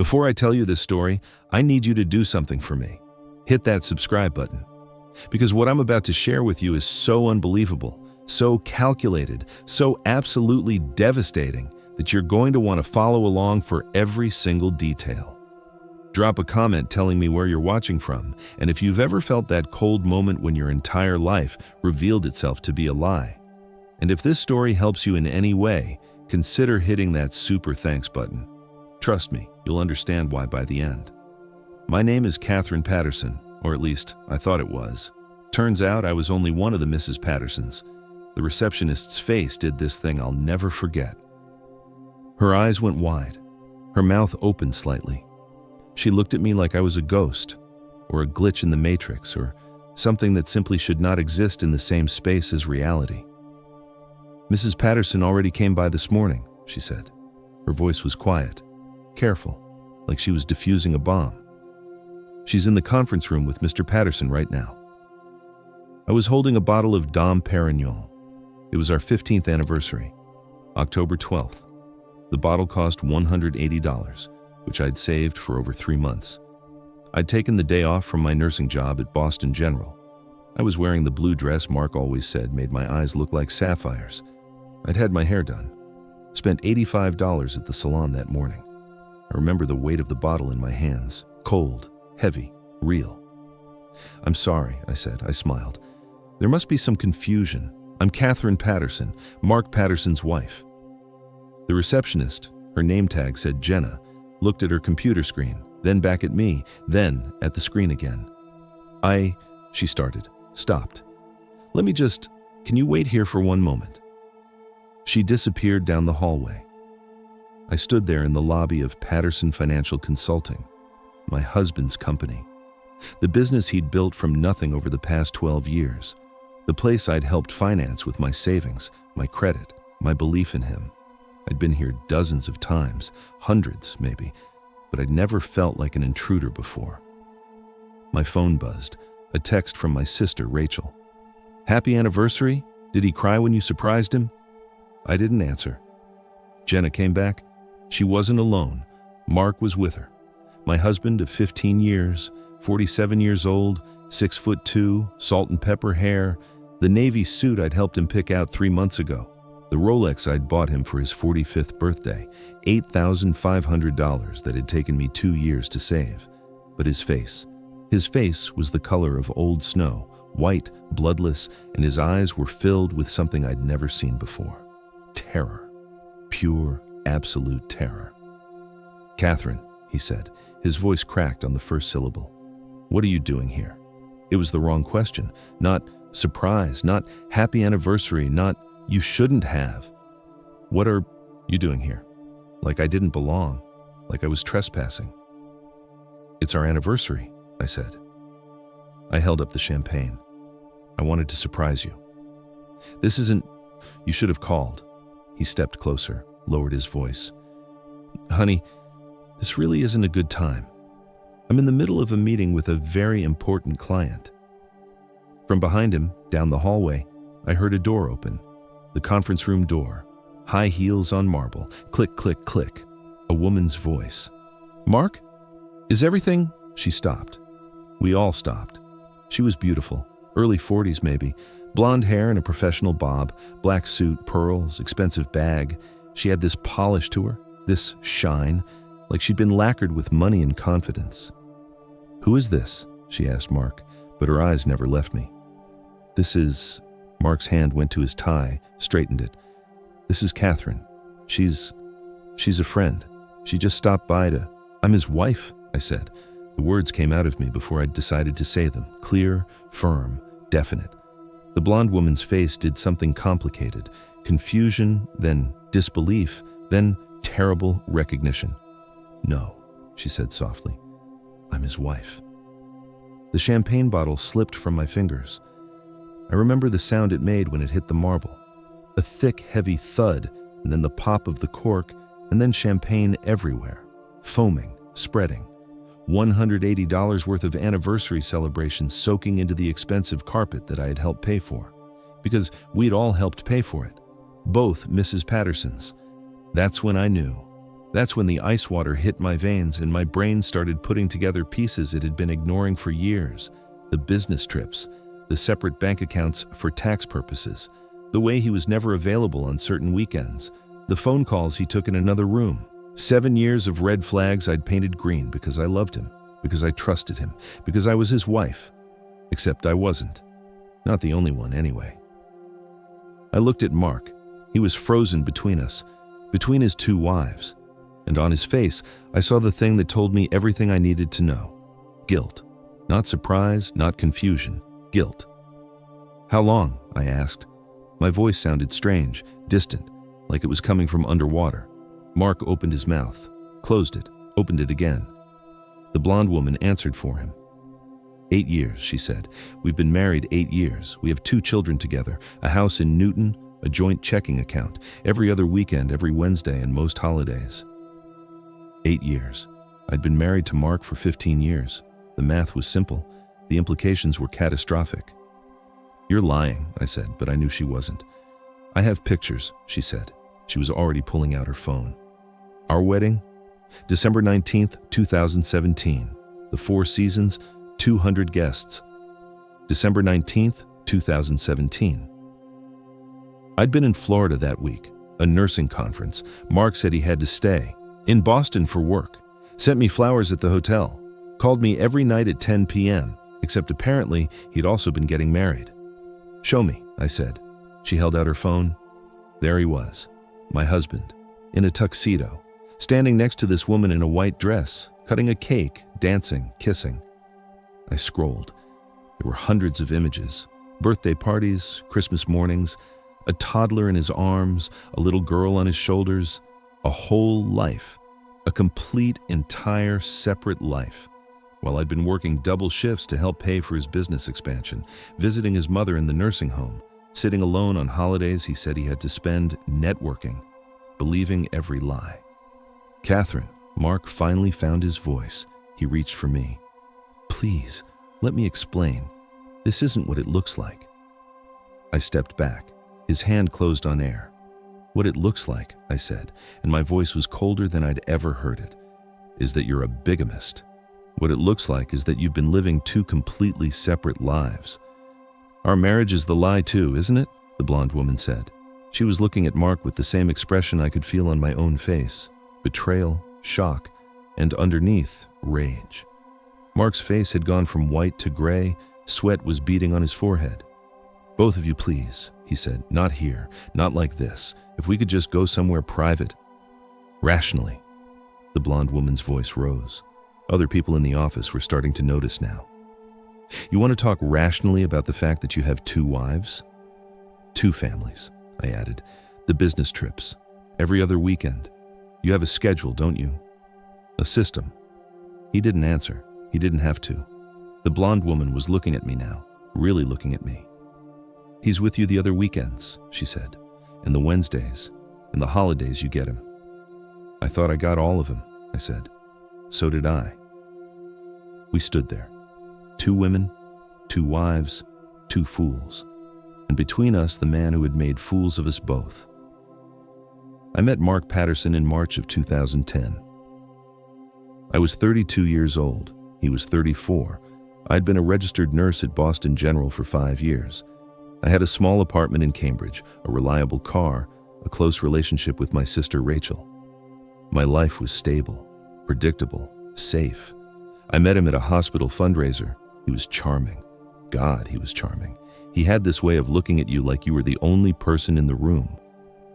Before I tell you this story, I need you to do something for me. Hit that subscribe button. Because what I'm about to share with you is so unbelievable, so calculated, so absolutely devastating that you're going to want to follow along for every single detail. Drop a comment telling me where you're watching from, and if you've ever felt that cold moment when your entire life revealed itself to be a lie. And if this story helps you in any way, consider hitting that super thanks button. Trust me, you'll understand why by the end. My name is Katherine Patterson, or at least I thought it was. Turns out I was only one of the Mrs. Pattersons. The receptionist's face did this thing I'll never forget. Her eyes went wide. Her mouth opened slightly. She looked at me like I was a ghost, or a glitch in the matrix, or something that simply should not exist in the same space as reality. "Mrs. Patterson already came by this morning," she said. Her voice was quiet, careful, like she was defusing a bomb. "She's in the conference room with Mr. Patterson right now." I was holding a bottle of Dom Perignon. It was our 15th anniversary, October 12th. The bottle cost $180, which I'd saved for over 3 months. I'd taken the day off from my nursing job at Boston General. I was wearing the blue dress Mark always said made my eyes look like sapphires. I'd had my hair done. Spent $85 at the salon that morning. I remember the weight of the bottle in my hands. Cold, heavy, real. "I'm sorry," I said. I smiled. "There must be some confusion. I'm Katherine Patterson, Mark Patterson's wife." The receptionist, her name tag said Jenna, looked at her computer screen, then back at me, then at the screen again. She started, stopped. Can you wait here for one moment?" She disappeared down the hallway. I stood there in the lobby of Patterson Financial Consulting, my husband's company. The business he'd built from nothing over the past 12 years. The place I'd helped finance with my savings, my credit, my belief in him. I'd been here dozens of times, hundreds maybe, but I'd never felt like an intruder before. My phone buzzed, a text from my sister, Rachel. "Happy anniversary? Did he cry when you surprised him?" I didn't answer. Jenna came back. She wasn't alone. Mark was with her. My husband of 15 years, 47 years old, 6'2", salt and pepper hair, the navy suit I'd helped him pick out 3 months ago, the Rolex I'd bought him for his 45th birthday, $8,500 that had taken me 2 years to save. But his face was the color of old snow, white, bloodless, and his eyes were filled with something I'd never seen before. Terror. Pure, absolute terror. "Katherine," he said. His voice cracked on the first syllable. "What are you doing here?" It was the wrong question. Not surprise, not happy anniversary, not you shouldn't have. "What are you doing here?" Like I didn't belong, like I was trespassing. "It's our anniversary," I said. I held up the champagne. "I wanted to surprise you. This isn't, you should have called." He stepped closer, lowered his voice. "Honey, this really isn't a good time. I'm in the middle of a meeting with a very important client." From behind him, down the hallway, I heard a door open. The conference room door. High heels on marble. Click, click, click. A woman's voice. "Mark? Is everything?" She stopped. We all stopped. She was beautiful. Early 40s maybe. Blonde hair and a professional bob. Black suit, pearls, expensive bag. She had this polish to her, this shine, like she'd been lacquered with money and confidence. "Who is this?" she asked Mark, but her eyes never left me. "This is..." Mark's hand went to his tie, straightened it. "This is Katherine. She's a friend. She just stopped by to..." "I'm his wife," I said. The words came out of me before I'd decided to say them. Clear, firm, definite. The blonde woman's face did something complicated. Confusion, then disbelief, then terrible recognition. "No," she said softly. "I'm his wife." The champagne bottle slipped from my fingers. I remember the sound it made when it hit the marble. A thick, heavy thud, and then the pop of the cork, and then champagne everywhere, foaming, spreading. $180 worth of anniversary celebrations soaking into the expensive carpet that I had helped pay for. Because we'd all helped pay for it. Both Mrs. Pattersons. That's when I knew. That's when the ice water hit my veins and my brain started putting together pieces it had been ignoring for years. The business trips, the separate bank accounts for tax purposes, the way he was never available on certain weekends, the phone calls he took in another room. 7 years of red flags I'd painted green because I loved him, because I trusted him, because I was his wife. Except I wasn't. Not the only one, anyway. I looked at Mark. He was frozen between us, between his 2 wives. And on his face, I saw the thing that told me everything I needed to know. Guilt. Not surprise, not confusion. Guilt. "How long?" I asked. My voice sounded strange, distant, like it was coming from underwater. Mark opened his mouth, closed it, opened it again. The blonde woman answered for him. 8 years, she said. We've been married 8 years. We have 2 children together, a house in Newton, a joint checking account, every other weekend, every Wednesday, and most holidays. 8 years. I'd been married to Mark for 15 years. The math was simple. The implications were catastrophic. "You're lying," I said, but I knew she wasn't. "I have pictures," she said. She was already pulling out her phone. "Our wedding? December 19th, 2017. The 4 Seasons, 200 guests. December 19th, 2017. I'd been in Florida that week, a nursing conference. Mark said he had to stay. In Boston for work. Sent me flowers at the hotel. Called me every night at 10 p.m., except apparently he'd also been getting married. "Show me," I said. She held out her phone. There he was, my husband, in a tuxedo, standing next to this woman in a white dress, cutting a cake, dancing, kissing. I scrolled. There were hundreds of images. Birthday parties, Christmas mornings, a toddler in his arms, a little girl on his shoulders, a whole life, a complete, entire, separate life. While I'd been working double shifts to help pay for his business expansion, visiting his mother in the nursing home, sitting alone on holidays he said he had to spend networking, believing every lie. "Katherine," Mark finally found his voice. He reached for me. "Please, let me explain. This isn't what it looks like." I stepped back. His hand closed on air. "What it looks like," I said, and my voice was colder than I'd ever heard it, "is that you're a bigamist. What it looks like is that you've been living 2 completely separate lives." "Our marriage is the lie too, isn't it?" the blonde woman said. She was looking at Mark with the same expression I could feel on my own face. Betrayal, shock, and underneath, rage. Mark's face had gone from white to gray. Sweat was beading on his forehead. "Both of you, please," he said. "Not here, not like this. If we could just go somewhere private." "Rationally." The blonde woman's voice rose. Other people in the office were starting to notice now. "You want to talk rationally about the fact that you have 2 wives? 2 families," I added. "The business trips. Every other weekend. You have a schedule, don't you? A system." He didn't answer. He didn't have to. The blonde woman was looking at me now, really looking at me. "He's with you the other weekends," she said, "and the Wednesdays, and the holidays you get him." "I thought I got all of them," I said. "So did I." We stood there. 2 women, 2 wives, 2 fools. And between us, the man who had made fools of us both. I met Mark Patterson in March of 2010. I was 32 years old. He was 34. I'd been a registered nurse at Boston General for 5 years. I had a small apartment in Cambridge, a reliable car, a close relationship with my sister Rachel. My life was stable, predictable, safe. I met him at a hospital fundraiser. He was charming. God, he was charming. He had this way of looking at you like you were the only person in the room.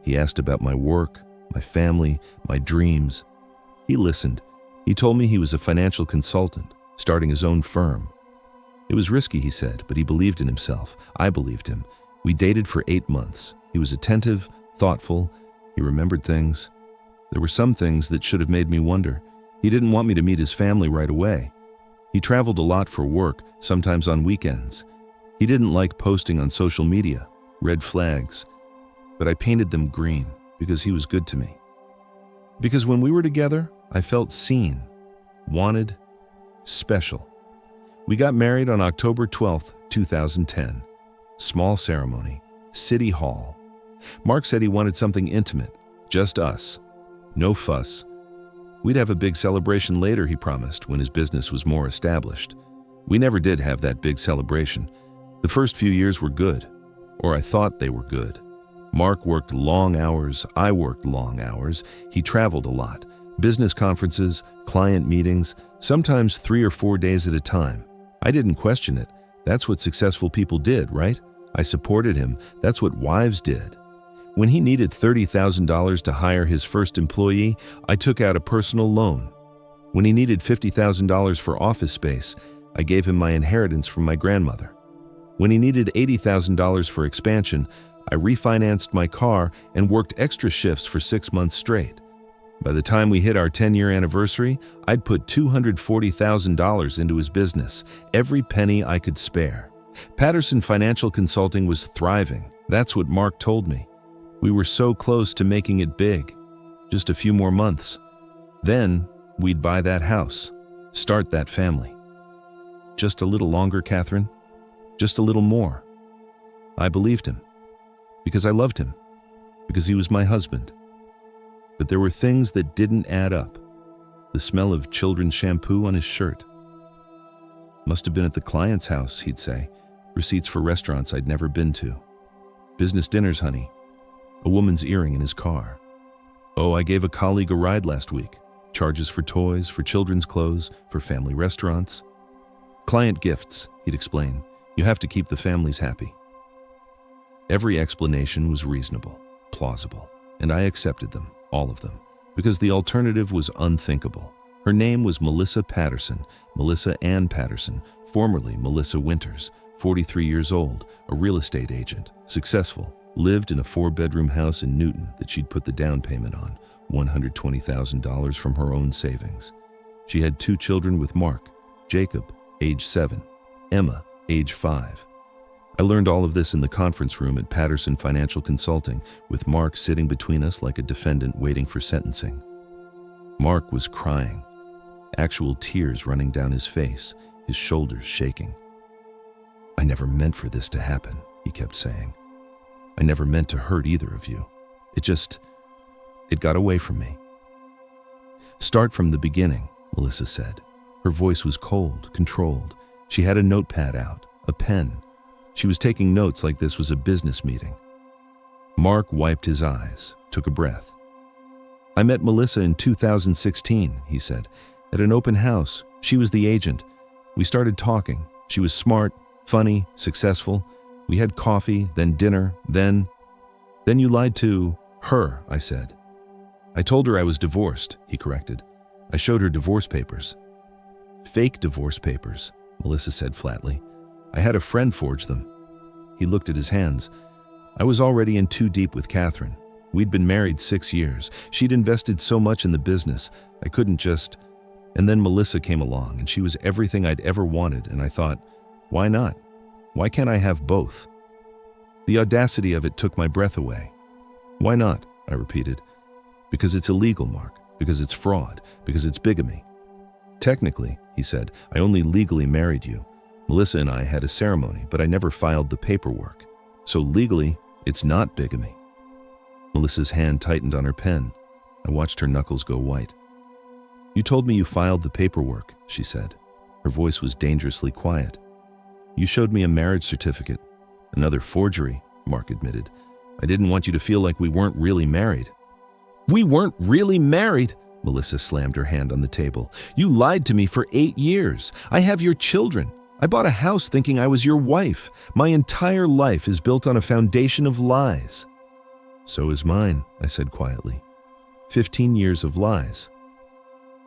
He asked about my work, my family, my dreams. He listened. He told me he was a financial consultant, starting his own firm. It was risky, he said, but he believed in himself. I believed him. We dated for 8 months. He was attentive, thoughtful. He remembered things. There were some things that should have made me wonder. He didn't want me to meet his family right away. He traveled a lot for work, sometimes on weekends. He didn't like posting on social media, red flags. But I painted them green because he was good to me. Because when we were together, I felt seen, wanted, special. We got married on October 12th, 2010. Small ceremony, City Hall. Mark said he wanted something intimate, just us. No fuss, We'd have a big celebration later, he promised, when his business was more established. We never did have that big celebration. The first few years were good, or I thought they were good. Mark worked long hours, I worked long hours. He traveled a lot. Business conferences, client meetings, sometimes 3 or 4 days at a time. I didn't question it. That's what successful people did, right? I supported him. That's what wives did. When he needed $30,000 to hire his first employee, I took out a personal loan. When he needed $50,000 for office space, I gave him my inheritance from my grandmother. When he needed $80,000 for expansion, I refinanced my car and worked extra shifts for 6 months straight. By the time we hit our 10-year anniversary, I'd put $240,000 into his business, every penny I could spare. Patterson Financial Consulting was thriving. That's what Mark told me. We were so close to making it big. Just a few more months. Then we'd buy that house, start that family. Just a little longer, Katherine. Just a little more. I believed him. Because I loved him. Because he was my husband. But there were things that didn't add up. The smell of children's shampoo on his shirt. Must have been at the client's house, he'd say. Receipts for restaurants I'd never been to. Business dinners, honey. A woman's earring in his car. Oh, I gave a colleague a ride last week. Charges for toys, for children's clothes, for family restaurants. Client gifts, he'd explain. You have to keep the families happy. Every explanation was reasonable, plausible, and I accepted them, all of them, because the alternative was unthinkable. Her name was Melissa Patterson, Melissa Ann Patterson, formerly Melissa Winters, 43 years old, a real estate agent, successful, lived in a 4-bedroom house in Newton that she'd put the down payment on, $120,000 from her own savings. She had 2 children with Mark, Jacob, age 7, Emma, age 5. I learned all of this in the conference room at Patterson Financial Consulting, with Mark sitting between us like a defendant waiting for sentencing. Mark was crying, actual tears running down his face, his shoulders shaking. I never meant for this to happen, he kept saying. I never meant to hurt either of you. It got away from me. Start from the beginning, Melissa said. Her voice was cold, controlled. She had a notepad out, a pen. She was taking notes like this was a business meeting. Mark wiped his eyes, took a breath. I met Melissa in 2016, he said, at an open house. She was the agent. We started talking. She was smart, funny, successful. We had coffee, then dinner, then you lied to her, I said. I told her I was divorced, he corrected. I showed her divorce papers. Fake divorce papers, Melissa said flatly. I had a friend forge them. He looked at his hands. I was already in too deep with Katherine. We'd been married 6 years. She'd invested so much in the business. I couldn't just... And then Melissa came along, and she was everything I'd ever wanted, and I thought, why not? Why can't I have both? The audacity of it took my breath away. Why not? I repeated. Because it's illegal, Mark. Because it's fraud. Because it's bigamy. Technically, he said, I only legally married you. Melissa and I had a ceremony, but I never filed the paperwork. So legally, it's not bigamy. Melissa's hand tightened on her pen. I watched her knuckles go white. You told me you filed the paperwork, she said. Her voice was dangerously quiet. You showed me a marriage certificate. Another forgery, Mark admitted. I didn't want you to feel like we weren't really married. We weren't really married? Melissa slammed her hand on the table. You lied to me for 8 years. I have your children. I bought a house thinking I was your wife. My entire life is built on a foundation of lies. So is mine, I said quietly. 15 years of lies.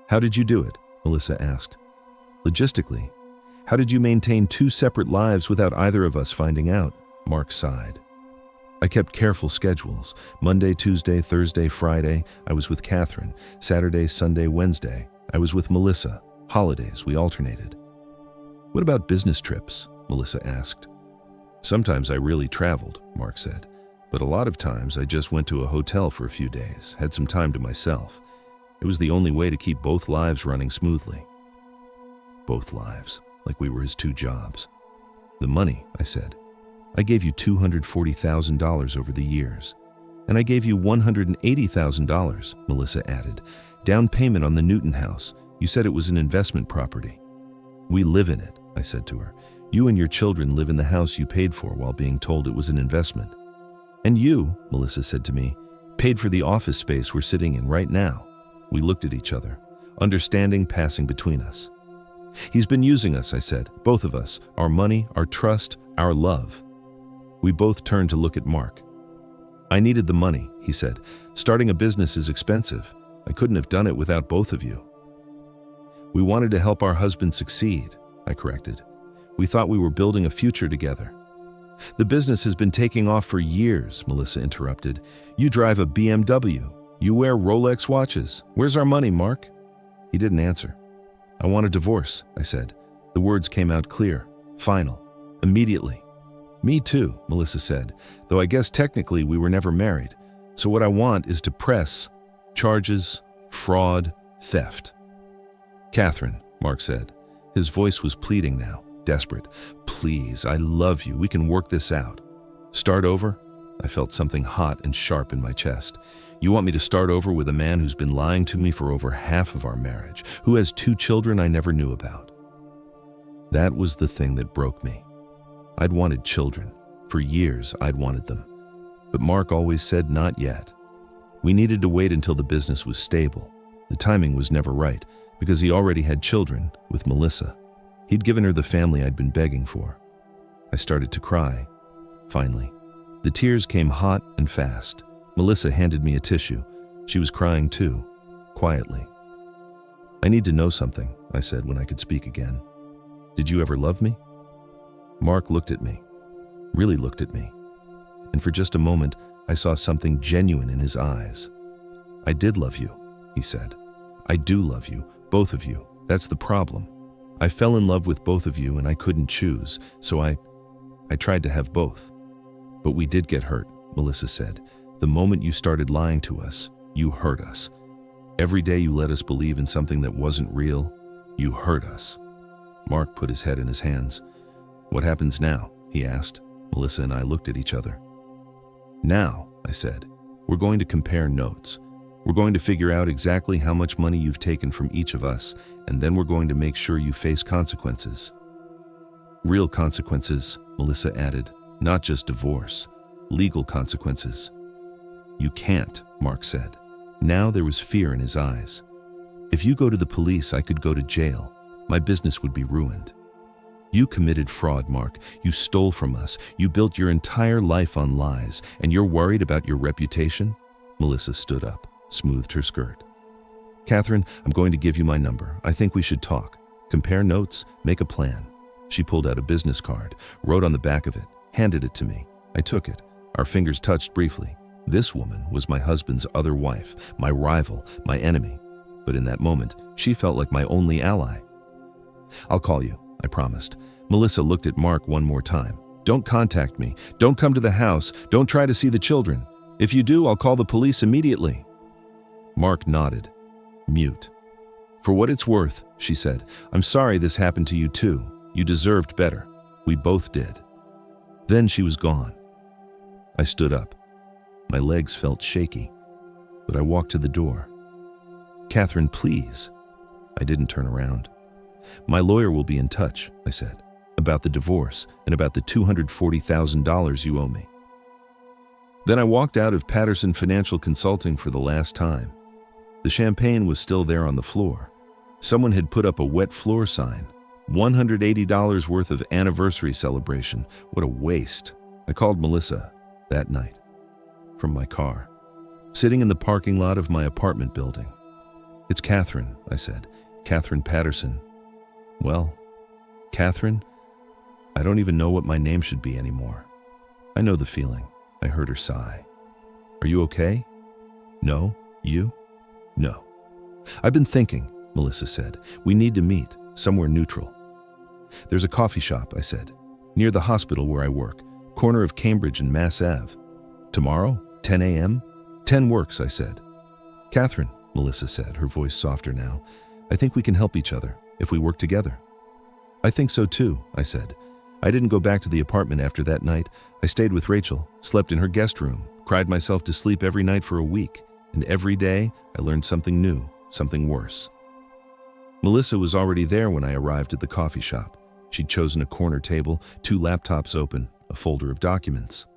How did you do it? Melissa asked. Logistically. How did you maintain 2 separate lives without either of us finding out? Mark sighed. I kept careful schedules. Monday, Tuesday, Thursday, Friday, I was with Katherine. Saturday, Sunday, Wednesday, I was with Melissa. Holidays, we alternated. What about business trips? Melissa asked. Sometimes I really traveled, Mark said. But a lot of times I just went to a hotel for a few days, had some time to myself. It was the only way to keep both lives running smoothly. Both lives, like we were his 2 jobs. The money, I said. I gave you $240,000 over the years. And I gave you $180,000, Melissa added. Down payment on the Newton house. You said it was an investment property. We live in it, I said to her. You and your children live in the house you paid for while being told it was an investment. And you, Melissa said to me, paid for the office space we're sitting in right now. We looked at each other, understanding passing between us. He's been using us, I said, both of us, our money, our trust, our love. We both turned to look at Mark. I needed the money, he said. Starting a business is expensive. I couldn't have done it without both of you. We wanted to help our husband succeed, I corrected. We thought we were building a future together. The business has been taking off for years, Melissa interrupted. You drive a BMW. You wear Rolex watches. Where's our money, Mark? He didn't answer. I want a divorce, I said. The words came out clear, final, immediately. Me too, Melissa said, though I guess technically we were never married. So what I want is to press charges, fraud, theft. Katherine, Mark said. His voice was pleading now, desperate. Please, I love you. We can work this out. Start over? I felt something hot and sharp in my chest. You want me to start over with a man who's been lying to me for over half of our marriage, who has 2 children I never knew about? That was the thing that broke me. I'd wanted children. For years, I'd wanted them. But Mark always said not yet. We needed to wait until the business was stable. The timing was never right, because he already had children with Melissa. He'd given her the family I'd been begging for. I started to cry. Finally, the tears came hot and fast. Melissa handed me a tissue. She was crying too, quietly. I need to know something, I said when I could speak again. Did you ever love me? Mark looked at me, really looked at me. And for just a moment, I saw something genuine in his eyes. I did love you, he said. I do love you, both of you. That's the problem. I fell in love with both of you and I couldn't choose, so I tried to have both. But we did get hurt, Melissa said. The moment you started lying to us, you hurt us. Every day you let us believe in something that wasn't real, you hurt us. Mark put his head in his hands. What happens now? He asked. Melissa and I looked at each other. Now, I said, we're going to compare notes. We're going to figure out exactly how much money you've taken from each of us, and then we're going to make sure you face consequences. Real consequences, Melissa added, not just divorce, legal consequences. You can't, Mark said. Now there was fear in his eyes. If you go to the police, I could go to jail. My business would be ruined. You committed fraud, Mark. You stole from us. You built your entire life on lies, and you're worried about your reputation? Melissa stood up, smoothed her skirt. Katherine, I'm going to give you my number. I think we should talk. Compare notes, make a plan. She pulled out a business card, wrote on the back of it, handed it to me. I took it. Our fingers touched briefly. This woman was my husband's other wife, my rival, my enemy. But in that moment, she felt like my only ally. I'll call you, I promised. Melissa looked at Mark one more time. Don't contact me. Don't come to the house. Don't try to see the children. If you do, I'll call the police immediately. Mark nodded, mute. For what it's worth, she said, I'm sorry this happened to you too. You deserved better. We both did. Then she was gone. I stood up. My legs felt shaky, but I walked to the door. Katherine, please. I didn't turn around. My lawyer will be in touch, I said, about the divorce and about the $240,000 you owe me. Then I walked out of Patterson Financial Consulting for the last time. The champagne was still there on the floor. Someone had put up a wet floor sign. $180 worth of anniversary celebration. What a waste. I called Melissa that night from my car, sitting in the parking lot of my apartment building. It's Katherine, I said. Katherine Patterson. Well, Katherine, I don't even know what my name should be anymore. I know the feeling. I heard her sigh. Are you okay? No? You? No. I've been thinking, Melissa said. We need to meet, somewhere neutral. There's a coffee shop, I said, near the hospital where I work, corner of Cambridge and Mass Ave. Tomorrow, 10 a.m.? 10 works, I said. Katherine, Melissa said, her voice softer now, I think we can help each other if we work together. I think so too, I said. I didn't go back to the apartment after that night. I stayed with Rachel, slept in her guest room, cried myself to sleep every night for a week, and every day I learned something new. something worse. Melissa was already there when I arrived at the coffee shop. She'd chosen a corner table, 2 laptops open, a folder of documents.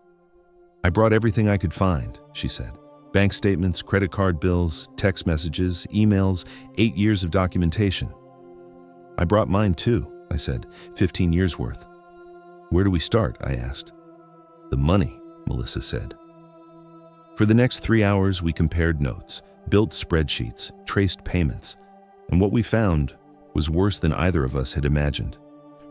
"I brought everything I could find," she said. "Bank statements, credit card bills, text messages, emails, 8 years of documentation." "I brought mine too," I said, 15 years worth. "Where do we start?" I asked. "The money," Melissa said. For the next 3 hours, we compared notes, built spreadsheets, traced payments, and what we found was worse than either of us had imagined.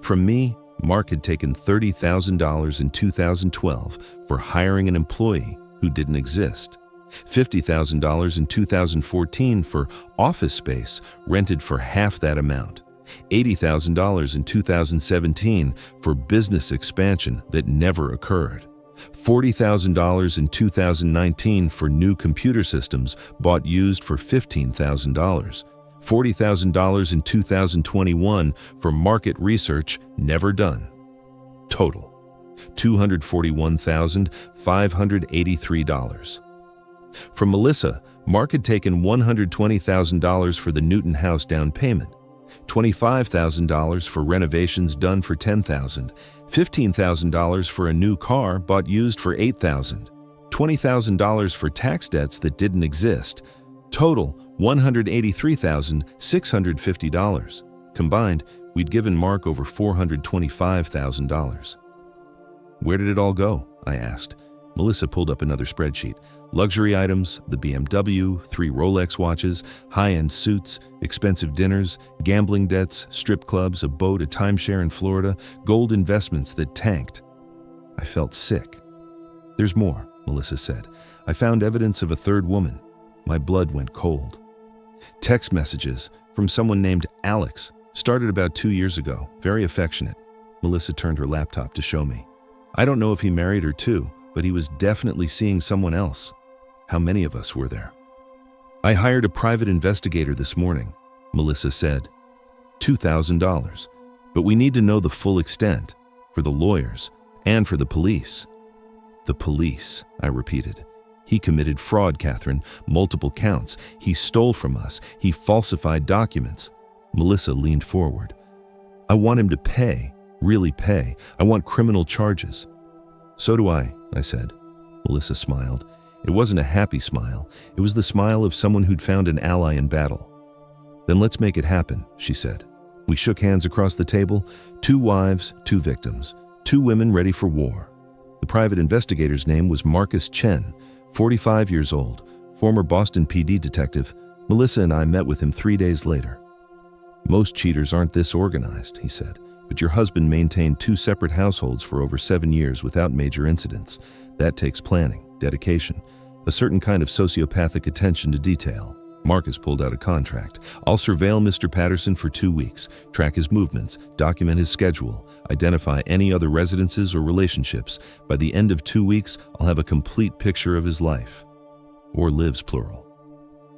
From me, Mark had taken $30,000 in 2012 for hiring an employee who didn't exist, $50,000 in 2014 for office space rented for half that amount, $80,000 in 2017 for business expansion that never occurred, $40,000 in 2019 for new computer systems bought used for $15,000, $40,000 in 2021 for market research never done. Total, $241,583. From Melissa, Mark had taken $120,000 for the Newton house down payment, $25,000 for renovations done for $10,000, $15,000 for a new car bought used for $8,000, $20,000 for tax debts that didn't exist. Total, $183,650. Combined, we'd given Mark over $425,000. "Where did it all go?" I asked. Melissa pulled up another spreadsheet. Luxury items, the BMW, 3 Rolex watches, high-end suits, expensive dinners, gambling debts, strip clubs, a boat, a timeshare in Florida, gold investments that tanked. I felt sick. "There's more," Melissa said. "I found evidence of a third woman." My blood went cold. Text messages from someone named Alex started about 2 years ago, very affectionate. Melissa turned her laptop to show me. "I don't know if he married her too, but he was definitely seeing someone else." How many of us were there? "I hired a private investigator this morning," Melissa said. $2,000. "But we need to know the full extent, for the lawyers and for the police." "The police," I repeated. "He committed fraud, Katherine, multiple counts. He stole from us. He falsified documents." Melissa leaned forward. "I want him to pay, really pay. I want criminal charges." "So do I said. Melissa smiled. It wasn't a happy smile. It was the smile of someone who'd found an ally in battle. "Then let's make it happen," she said. We shook hands across the table. 2 wives, 2 victims, 2 women ready for war. The private investigator's name was Marcus Chen, 45 years old, former Boston PD detective. Melissa and I met with him 3 days later. "Most cheaters aren't this organized," he said, "but your husband maintained 2 separate households for over 7 years without major incidents. That takes planning, dedication, a certain kind of sociopathic attention to detail." Marcus pulled out a contract. "I'll surveil Mr. Patterson for 2 weeks, track his movements, document his schedule, identify any other residences or relationships. By the end of 2 weeks, I'll have a complete picture of his life." Or lives, plural.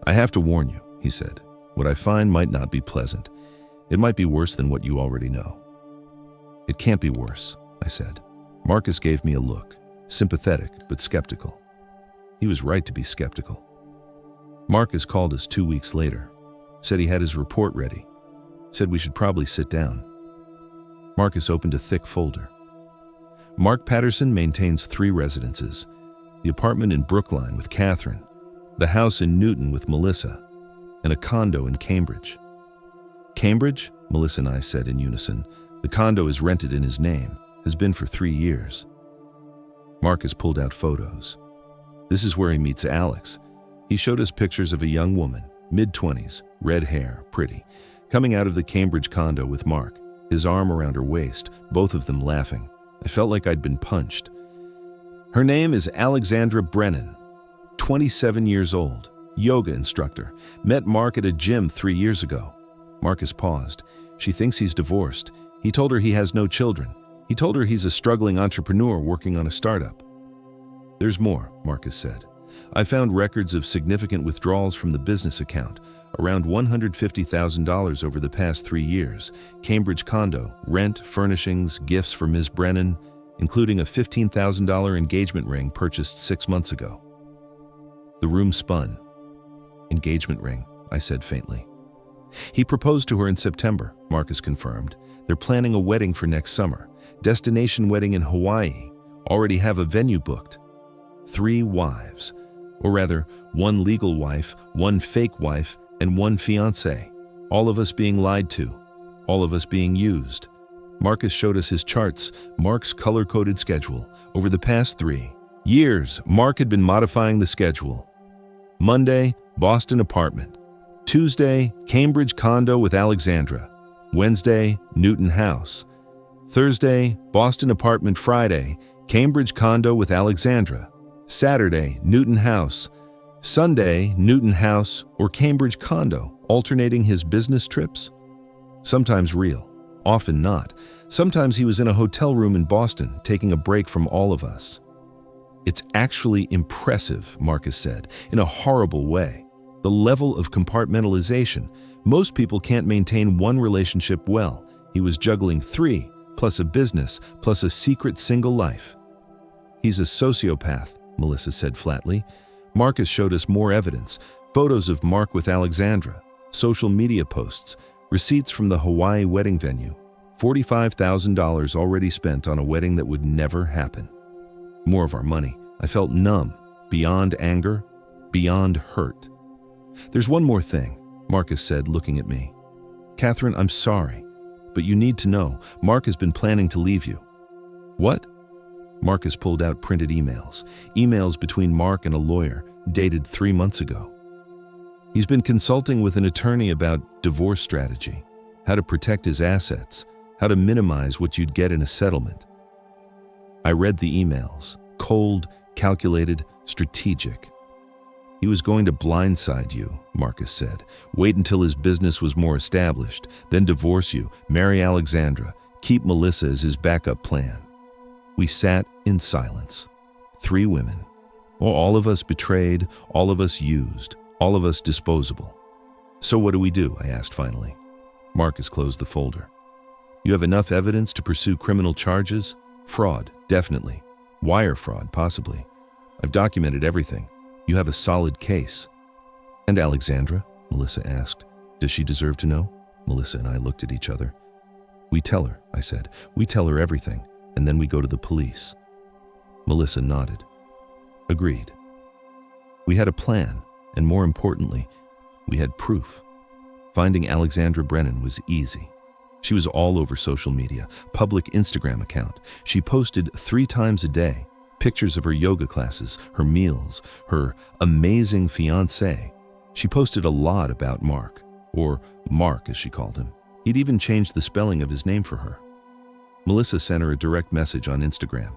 "I have to warn you," he said. "What I find might not be pleasant. It might be worse than what you already know." "It can't be worse," I said. Marcus gave me a look, sympathetic but skeptical. He was right to be skeptical. Marcus called us 2 weeks later, said he had his report ready, said we should probably sit down. Marcus opened a thick folder. "Mark Patterson maintains 3 residences, the apartment in Brookline with Katherine, the house in Newton with Melissa, and a condo in Cambridge." "Cambridge?" Melissa and I said in unison. "The condo is rented in his name, has been for 3 years." Marcus pulled out photos. "This is where he meets Alex." He showed us pictures of a young woman, mid-20s, red hair, pretty, coming out of the Cambridge condo with Mark, his arm around her waist, both of them laughing. I felt like I'd been punched. "Her name is Alexandra Brennan, 27 years old, yoga instructor. Met Mark at a gym 3 years ago." Marcus paused. "She thinks he's divorced. He told her he has no children. He told her he's a struggling entrepreneur working on a startup." "There's more," Marcus said. "I found records of significant withdrawals from the business account, around $150,000 over the past 3 years. Cambridge condo, rent, furnishings, gifts for Ms. Brennan, including a $15,000 engagement ring purchased 6 months ago." The room spun. "Engagement ring," I said faintly. He proposed to her in September, Marcus confirmed. They're planning a wedding for next summer. Destination wedding in Hawaii. Already have a venue booked. 3 wives. Or rather, 1 legal wife, 1 fake wife, and 1 fiancé. All of us being lied to. All of us being used. Marcus showed us his charts, Mark's color-coded schedule. Over the past 3 years, Mark had been modifying the schedule. Monday, Boston apartment. Tuesday, Cambridge condo with Alexandra. Wednesday, Newton house. Thursday, Boston apartment. Friday, Cambridge condo with Alexandra. Saturday, Newton house. Sunday, Newton house or Cambridge condo, alternating his business trips. Sometimes real, often not. Sometimes he was in a hotel room in Boston, taking a break from all of us. It's actually impressive, Marcus said, in a horrible way. The level of compartmentalization. Most people can't maintain one relationship well. He was juggling 3, plus a business, plus a secret single life. He's a sociopath, Melissa said flatly. Marcus showed us more evidence, photos of Mark with Alexandra, social media posts, receipts from the Hawaii wedding venue, $45,000 already spent on a wedding that would never happen. More of our money. I felt numb, beyond anger, beyond hurt. There's one more thing, Marcus said, looking at me. Katherine, I'm sorry, but you need to know, Mark has been planning to leave you. What? Marcus pulled out printed emails between Mark and a lawyer, dated 3 months ago. He's been consulting with an attorney about divorce strategy, how to protect his assets, how to minimize what you'd get in a settlement. I read the emails, cold, calculated, strategic. He was going to blindside you, Marcus said, wait until his business was more established, then divorce you, marry Alexandra, keep Melissa as his backup plan. We sat in silence. 3 women. All of us betrayed, all of us used, all of us disposable. So what do we do? I asked finally. Marcus closed the folder. You have enough evidence to pursue criminal charges? Fraud, definitely. Wire fraud, possibly. I've documented everything. You have a solid case. And Alexandra? Melissa asked. Does she deserve to know? Melissa and I looked at each other. We tell her, I said. We tell her everything. And then we go to the police. Melissa nodded. Agreed. We had a plan, and more importantly, we had proof. Finding Alexandra Brennan was easy. She was all over social media, public Instagram account. She posted 3 times a day, pictures of her yoga classes, her meals, her amazing fiancé. She posted a lot about Mark, or Mark as she called him. He'd even changed the spelling of his name for her. Melissa sent her a direct message on Instagram.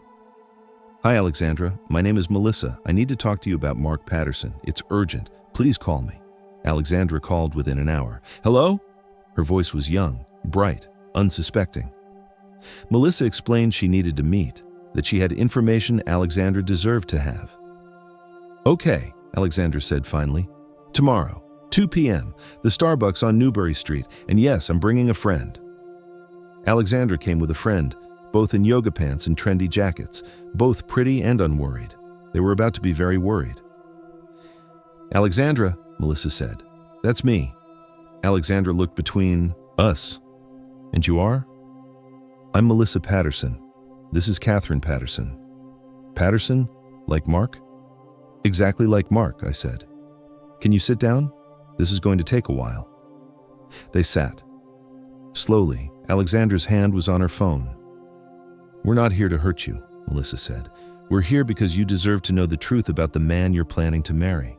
Hi Alexandra, my name is Melissa. I need to talk to you about Mark Patterson. It's urgent. Please call me. Alexandra called within an hour. Hello? Her voice was young, bright, unsuspecting. Melissa explained she needed to meet, that she had information Alexandra deserved to have. Okay, Alexandra said finally. Tomorrow, 2 p.m., the Starbucks on Newbury Street, and yes, I'm bringing a friend. Alexandra came with a friend, both in yoga pants and trendy jackets, both pretty and unworried. They were about to be very worried. Alexandra, Melissa said. That's me. Alexandra looked between us. And you are? I'm Melissa Patterson. This is Katherine Patterson. Patterson? Like Mark? Exactly like Mark, I said. Can you sit down? This is going to take a while. They sat. Slowly, Alexandra's hand was on her phone. We're not here to hurt you, Melissa said. We're here because you deserve to know the truth about the man you're planning to marry.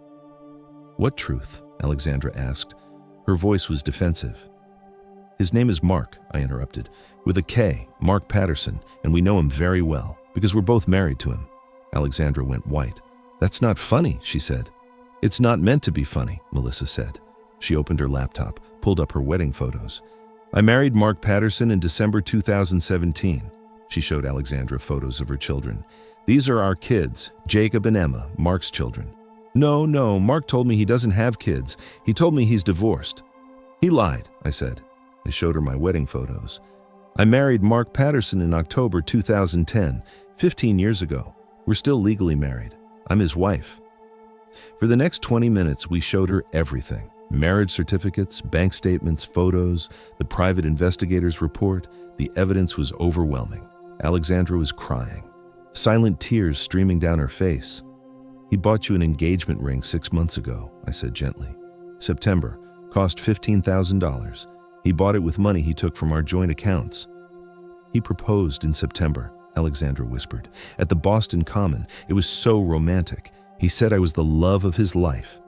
What truth? Alexandra asked. Her voice was defensive. His name is Mark, I interrupted. With a K, Mark Patterson, and we know him very well, because we're both married to him. Alexandra went white. That's not funny, she said. It's not meant to be funny, Melissa said. She opened her laptop, pulled up her wedding photos. I married Mark Patterson in December 2017. She showed Alexandra photos of her children. These are our kids, Jacob and Emma, Mark's children. No, Mark told me he doesn't have kids. He told me he's divorced. He lied, I said. I showed her my wedding photos. I married Mark Patterson in October 2010, 15 years ago. We're still legally married. I'm his wife. For the next 20 minutes, we showed her everything. Marriage certificates, bank statements, photos, the private investigator's report. The evidence was overwhelming. Alexandra was crying, silent tears streaming down her face. "He bought you an engagement ring 6 months ago," I said gently. "September, cost $15,000. He bought it with money he took from our joint accounts." "He proposed in September," Alexandra whispered, "at the Boston Common. It was so romantic. He said I was the love of his life."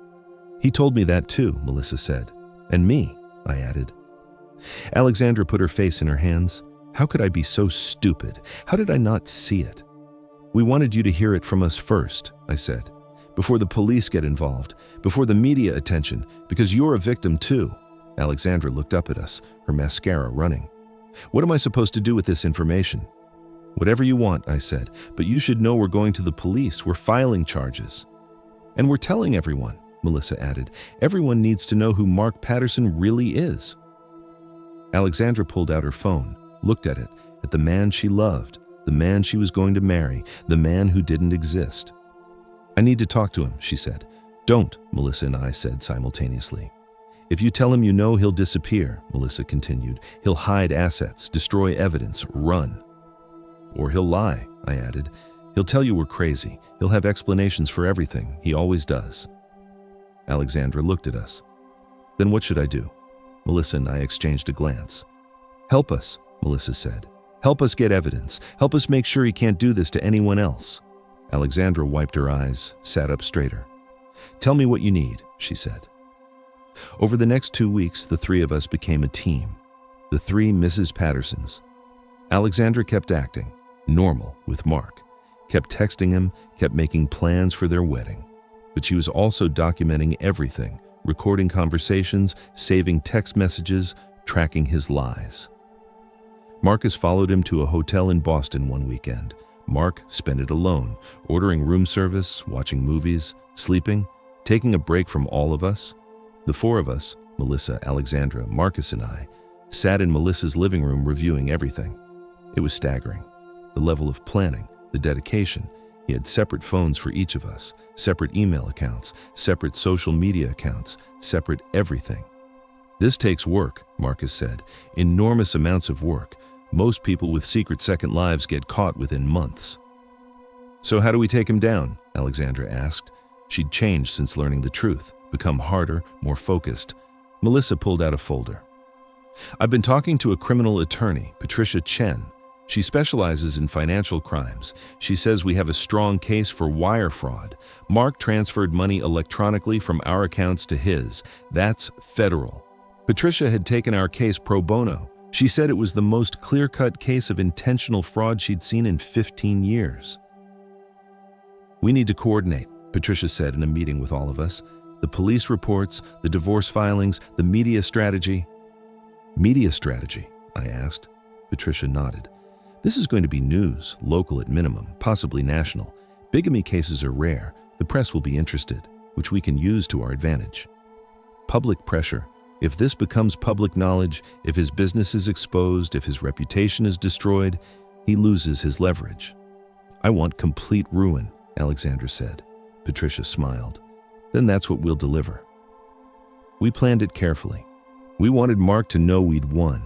"He told me that too," Melissa said. "And me," I added. Alexandra put her face in her hands. "How could I be so stupid? How did I not see it?" "We wanted you to hear it from us first," I said, "before the police get involved, before the media attention, because you're a victim too." Alexandra looked up at us, her mascara running. "What am I supposed to do with this information?" "Whatever you want," I said, "but you should know we're going to the police. We're filing charges." "And we're telling everyone," Melissa added. "Everyone needs to know who Mark Patterson really is." Alexandra pulled out her phone, looked at it, at the man she loved, the man she was going to marry, the man who didn't exist. "I need to talk to him," she said. "Don't," Melissa and I said simultaneously. "If you tell him you know, he'll disappear," Melissa continued. "He'll hide assets, destroy evidence, run." "Or he'll lie," I added. "He'll tell you we're crazy. He'll have explanations for everything. He always does." Alexandra looked at us. "Then what should I do?" Melissa and I exchanged a glance. "Help us," Melissa said. "Help us get evidence. Help us make sure he can't do this to anyone else." Alexandra wiped her eyes, sat up straighter. "Tell me what you need," she said. Over the next 2 weeks, the three of us became a team. The three Mrs. Pattersons. Alexandra kept acting normal with Mark, kept texting him, kept making plans for their wedding. But she was also documenting everything, recording conversations, saving text messages, tracking his lies. Marcus followed him to a hotel in Boston one weekend. Mark spent it alone, ordering room service, watching movies, sleeping, taking a break from all of us. The four of us, Melissa, Alexandra, Marcus, and I, sat in Melissa's living room reviewing everything. It was staggering. The level of planning, the dedication. He had separate phones for each of us, separate email accounts, separate social media accounts, separate everything. "This takes work," Marcus said. "Enormous amounts of work. Most people with secret second lives get caught within months." "So how do we take him down?" Alexandra asked. She'd changed since learning the truth, become harder, more focused. Melissa pulled out a folder. "I've been talking to a criminal attorney, Patricia Chen. She specializes in financial crimes. She says we have a strong case for wire fraud. Mark transferred money electronically from our accounts to his. That's federal. Patricia had taken our case pro bono. She said it was the most clear-cut case of intentional fraud she'd seen in 15 years. "We need to coordinate," Patricia said in a meeting with all of us. "The police reports, the divorce filings, the media strategy." "Media strategy?" I asked. Patricia nodded. "This is going to be news, local at minimum, possibly national. Bigamy cases are rare. The press will be interested, which we can use to our advantage. Public pressure. If this becomes public knowledge, if his business is exposed, if his reputation is destroyed, he loses his leverage." "I want complete ruin," Alexandra said. Patricia smiled. "Then that's what we'll deliver." We planned it carefully. We wanted Mark to know we'd won.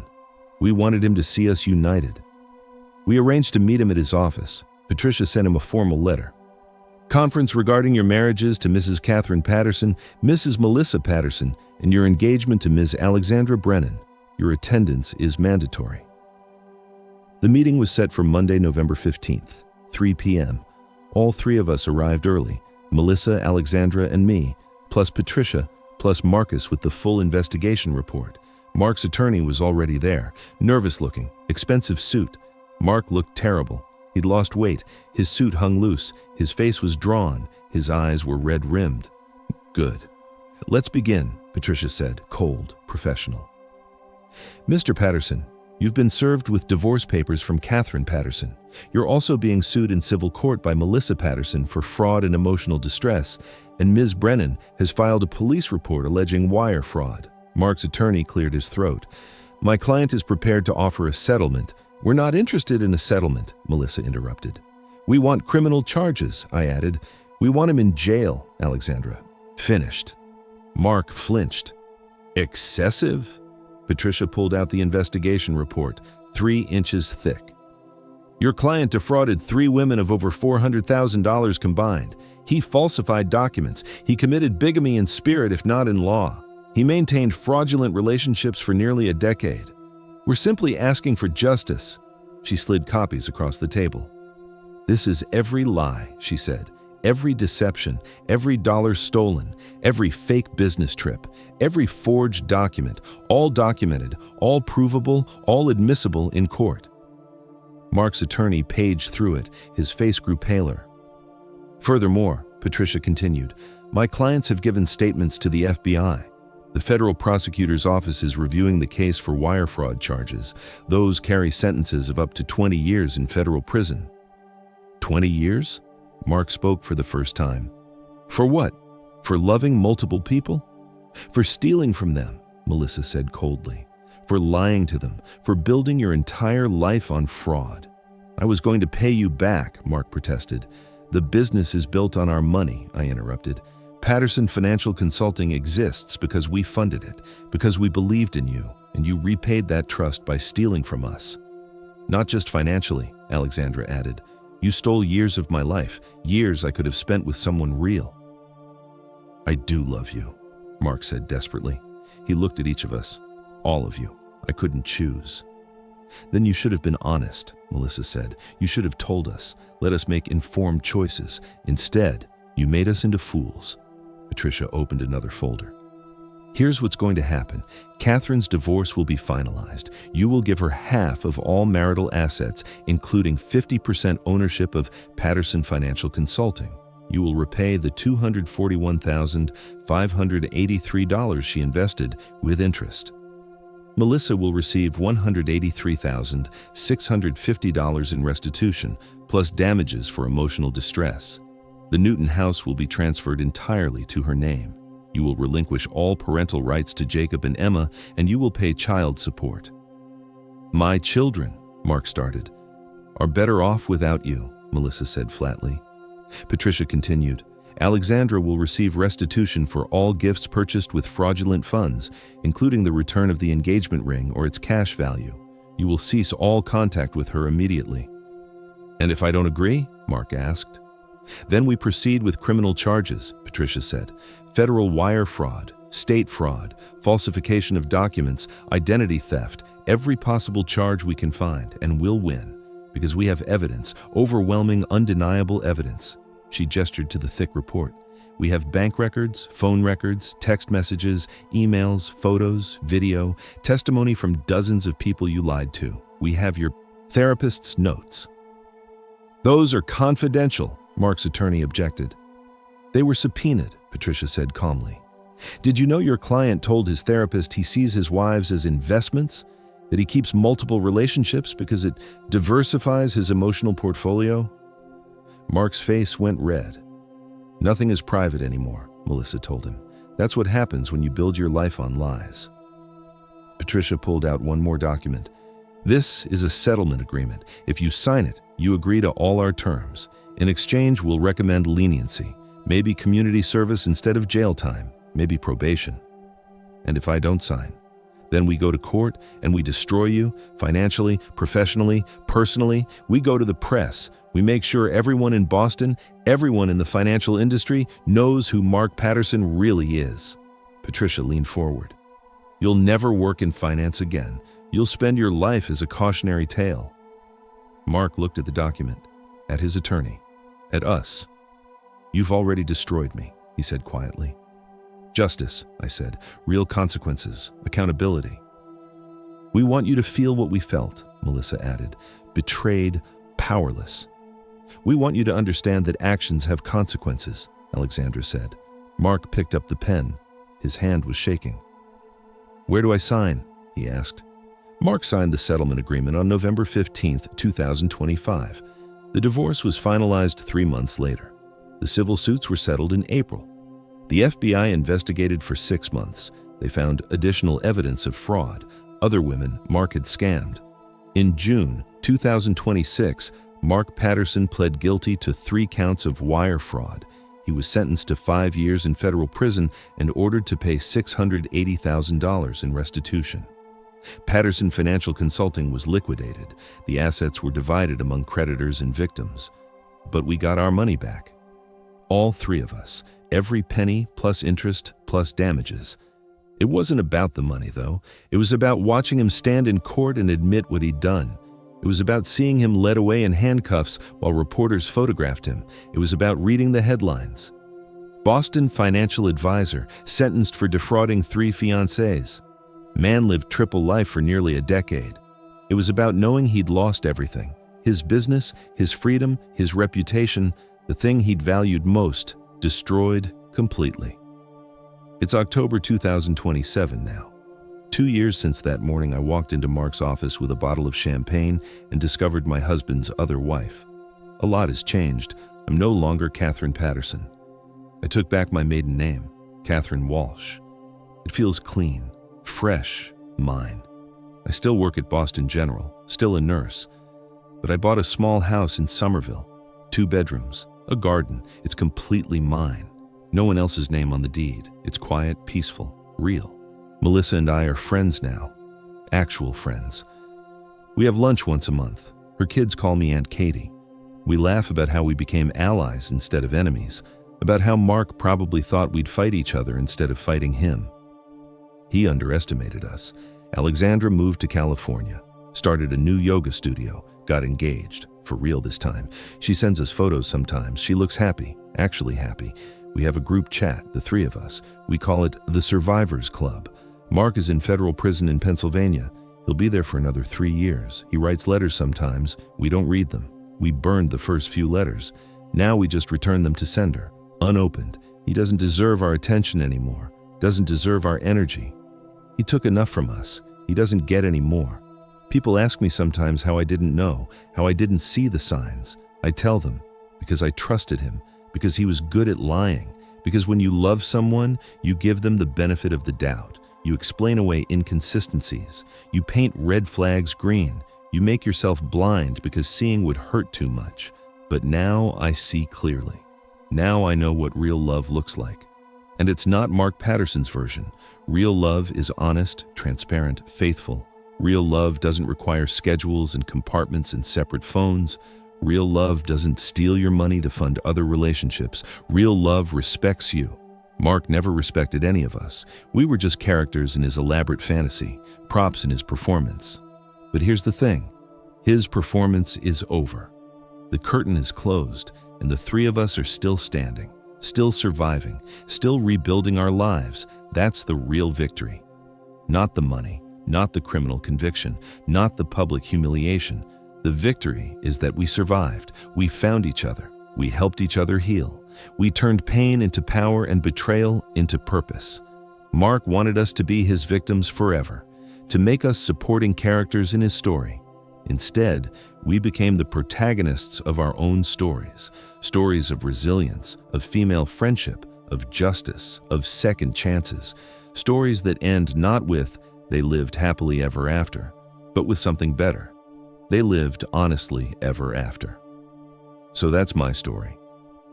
We wanted him to see us united. We arranged to meet him at his office. Patricia sent him a formal letter. "Conference regarding your marriages to Mrs. Katherine Patterson, Mrs. Melissa Patterson, and your engagement to Ms. Alexandra Brennan. Your attendance is mandatory." The meeting was set for Monday, November 15th, 3 p.m. All three of us arrived early, Melissa, Alexandra, and me, plus Patricia, plus Marcus with the full investigation report. Mark's attorney was already there, nervous looking, expensive suit. Mark looked terrible. He'd lost weight, his suit hung loose, his face was drawn, his eyes were red-rimmed. "Good. Let's begin," Patricia said, cold, professional. "Mr. Patterson, you've been served with divorce papers from Katherine Patterson. You're also being sued in civil court by Melissa Patterson for fraud and emotional distress, and Ms. Brennan has filed a police report alleging wire fraud." Mark's attorney cleared his throat. "My client is prepared to offer a settlement." "We're not interested in a settlement," Melissa interrupted. "We want criminal charges," I added. "We want him in jail," Alexandra. Finished. Mark flinched. Excessive? Patricia pulled out the investigation report, 3 inches thick. Your client defrauded 3 women of over $400,000 combined. He falsified documents. He committed bigamy in spirit, if not in law. He maintained fraudulent relationships for nearly a decade. We're simply asking for justice. She slid copies across the table. This is every lie, she said. Every deception, every dollar stolen, every fake business trip, every forged document, all documented, all provable, all admissible in court. Mark's attorney paged through it. His face grew paler. Furthermore, Patricia continued, my clients have given statements to the FBI. The federal prosecutor's office is reviewing the case for wire fraud charges. Those carry sentences of up to 20 years in federal prison. 20 years? Mark spoke for the first time. For what? For loving multiple people? For stealing from them, Melissa said coldly. For lying to them, for building your entire life on fraud. I was going to pay you back, Mark protested. The business is built on our money, I interrupted. Patterson Financial Consulting exists because we funded it, because we believed in you, and you repaid that trust by stealing from us. Not just financially, Alexandra added. You stole years of my life, years I could have spent with someone real. I do love you, Mark said desperately. He looked at each of us. All of you. I couldn't choose. Then you should have been honest, Melissa said. You should have told us. Let us make informed choices. Instead, you made us into fools. Patricia opened another folder. Here's what's going to happen. Katherine's divorce will be finalized. You will give her half of all marital assets, including 50% ownership of Patterson Financial Consulting. You will repay the $241,583 she invested with interest. Melissa will receive $183,650 in restitution, plus damages for emotional distress. The Newton house will be transferred entirely to her name. You will relinquish all parental rights to Jacob and Emma, and you will pay child support. My children, Mark started, are better off without you, Melissa said flatly. Patricia continued, Alexandra will receive restitution for all gifts purchased with fraudulent funds, including the return of the engagement ring or its cash value. You will cease all contact with her immediately. And if I don't agree? Mark asked. Then we proceed with criminal charges, Patricia said. Federal wire fraud, state fraud, falsification of documents, identity theft, every possible charge we can find, and we'll win, because we have evidence, overwhelming, undeniable evidence. She gestured to the thick report. We have bank records, phone records, text messages, emails, photos, video, testimony from dozens of people you lied to. We have your therapist's notes. Those are confidential, Mark's attorney objected. They were subpoenaed, Patricia said calmly. Did you know your client told his therapist he sees his wives as investments? That he keeps multiple relationships because it diversifies his emotional portfolio? Mark's face went red. Nothing is private anymore, Melissa told him. That's what happens when you build your life on lies. Patricia pulled out one more document. This is a settlement agreement. If you sign it, you agree to all our terms. In exchange, we'll recommend leniency, maybe community service instead of jail time, maybe probation. And if I don't sign, then we go to court and we destroy you, financially, professionally, personally. We go to the press. We make sure everyone in Boston, everyone in the financial industry knows who Mark Patterson really is. Patricia leaned forward. You'll never work in finance again. You'll spend your life as a cautionary tale. Mark looked at the document, at his attorney, at us. You've already destroyed me, he said quietly. Justice, I said, real consequences, accountability. We want you to feel what we felt, Melissa added, betrayed, powerless. We want you to understand that actions have consequences, Alexandra said. Mark picked up the pen. His hand was shaking. Where do I sign? He asked. Mark signed the settlement agreement on November 15, 2025. The divorce was finalized 3 months later. The civil suits were settled in April. The FBI investigated for 6 months. They found additional evidence of fraud. Other women Mark had scammed. In June 2026, Mark Patterson pled guilty to 3 counts of wire fraud. He was sentenced to 5 years in federal prison and ordered to pay $680,000 in restitution. Patterson Financial Consulting was liquidated. The assets were divided among creditors and victims. But we got our money back. All three of us, every penny plus interest plus damages. It wasn't about the money, though. It was about watching him stand in court and admit what he'd done. It was about seeing him led away in handcuffs while reporters photographed him. It was about reading the headlines. Boston financial advisor sentenced for defrauding 3 fiancées. Man lived triple life for nearly a decade. It was about knowing he'd lost everything. His business, his freedom, his reputation, the thing he'd valued most, destroyed completely. It's October 2027 now. 2 years since that morning I walked into Mark's office with a bottle of champagne and discovered my husband's other wife. A lot has changed. I'm no longer Katherine Patterson. I took back my maiden name, Katherine Walsh. It feels clean, fresh, mine. I still work at Boston General, still a nurse, but I bought a small house in Somerville, 2 bedrooms, a garden. It's completely mine. No one else's name on the deed. It's quiet, peaceful, real. Melissa and I are friends now, actual friends. We have lunch once a month. Her kids call me Aunt Katie. We laugh about how we became allies instead of enemies, about how Mark probably thought we'd fight each other instead of fighting him. He underestimated us. Alexandra moved to California, started a new yoga studio, got engaged, for real this time. She sends us photos sometimes. She looks happy, actually happy. We have a group chat, the 3 of us. We call it the Survivors Club. Mark is in federal prison in Pennsylvania. He'll be there for another 3 years. He writes letters sometimes. We don't read them. We burned the first few letters. Now we just return them to sender, unopened. He doesn't deserve our attention anymore, doesn't deserve our energy. He took enough from us. He doesn't get any more. People ask me sometimes how I didn't know, how I didn't see the signs. I tell them, because I trusted him, because he was good at lying, because when you love someone, you give them the benefit of the doubt. You explain away inconsistencies. You paint red flags green. You make yourself blind because seeing would hurt too much. But now I see clearly. Now I know what real love looks like. And it's not Mark Patterson's version. Real love is honest, transparent, faithful. Real love doesn't require schedules and compartments and separate phones. Real love doesn't steal your money to fund other relationships. Real love respects you. Mark never respected any of us. We were just characters in his elaborate fantasy, props in his performance. But here's the thing. His performance is over. The curtain is closed, and the 3 of us are still standing, still surviving, still rebuilding our lives. That's the real victory. Not the money, not the criminal conviction, not the public humiliation. The victory is that we survived. We found each other. We helped each other heal. We turned pain into power and betrayal into purpose. Mark wanted us to be his victims forever, to make us supporting characters in his story. Instead, we became the protagonists of our own stories, stories of resilience, of female friendship, of justice, of second chances, stories that end not with "they lived happily ever after," but with something better. They lived honestly ever after. So that's my story.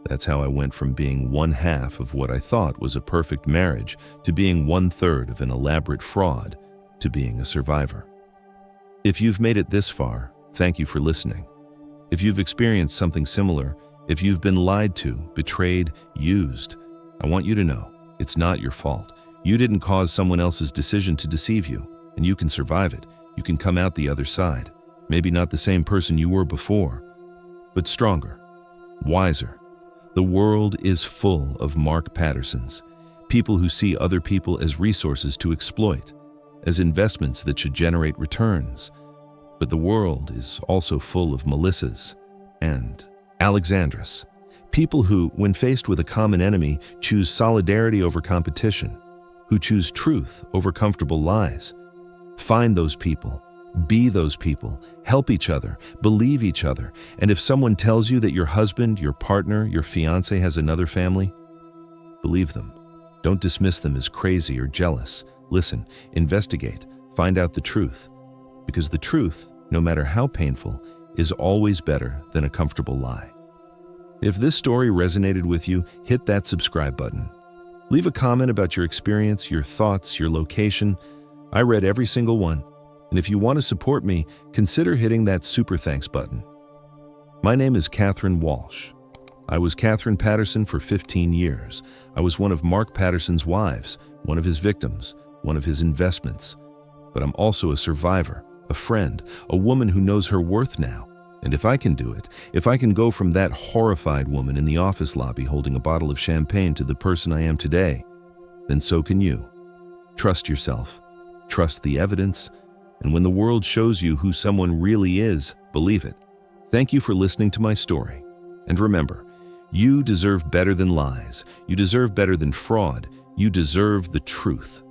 That's how I went from being 1/2 of what I thought was a perfect marriage to being 1/3 of an elaborate fraud to being a survivor. If you've made it this far, thank you for listening. If you've experienced something similar, if you've been lied to, betrayed, used, I want you to know it's not your fault. You didn't cause someone else's decision to deceive you, and you can survive it. You can come out the other side. Maybe not the same person you were before, but stronger, wiser. The world is full of Mark Pattersons, people who see other people as resources to exploit, as investments that should generate returns. But the world is also full of Melissas and Alexandras, people who, when faced with a common enemy, choose solidarity over competition, who choose truth over comfortable lies. Find those people. Be those people, help each other, believe each other, and if someone tells you that your husband, your partner, your fiancé has another family, believe them. Don't dismiss them as crazy or jealous. Listen, investigate, find out the truth. Because the truth, no matter how painful, is always better than a comfortable lie. If this story resonated with you, hit that subscribe button. Leave a comment about your experience, your thoughts, your location. I read every single one. And if you want to support me, consider hitting that super thanks button. My name is Katherine Walsh. I was Catherine Patterson for 15 years. I was one of Mark Patterson's wives, one of his victims, one of his investments. But I'm also a survivor, a friend, a woman who knows her worth now. And if I can do it, if I can go from that horrified woman in the office lobby holding a bottle of champagne to the person I am today, then so can you. Trust yourself. Trust the evidence. And when the world shows you who someone really is, believe it. Thank you for listening to my story. And remember, you deserve better than lies. You deserve better than fraud. You deserve the truth.